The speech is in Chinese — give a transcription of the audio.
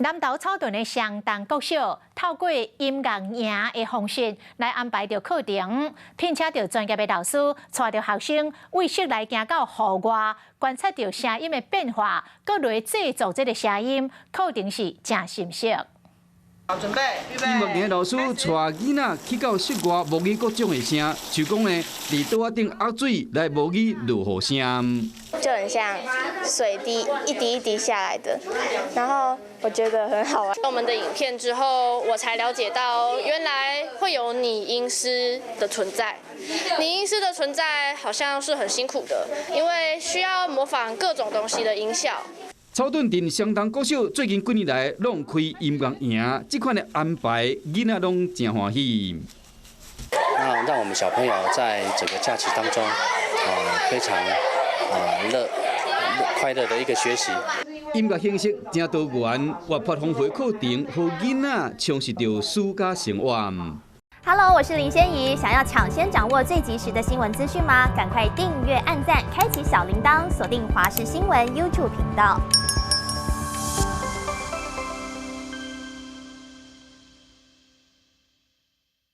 南投草屯的相当国小，透过音乐营的方式来安排着课程，聘请着专业的老师，带着学生为室内行到户外，观察着声音的变化，各类制作这个声音，肯定是真心色。 好，准备，预备。音乐营老师带囡仔去到室外模拟各种的声，就讲呢，伫桌仔顶压水来模拟落雨声。就很像水滴一滴一滴下来的，然后我觉得很好玩。我们的影片之后，我才了解到原来会有拟音师的存在。拟音师的存在好像是很辛苦的，因为需要模仿各种东西的音效。 草屯镇相当国小最近几年来拢开音乐营，这款的安排，囡仔拢真欢喜。那让我们小朋友在整个假期当中，非常快乐的一个学习。音乐形式真多元，活泼丰富的课程，让囡仔充实着暑假生活。Hello， 我是林仙怡。想要抢先掌握最及时的新闻资讯吗？赶快订阅、按赞、开启小铃铛，锁定华视新闻 YouTube 频道。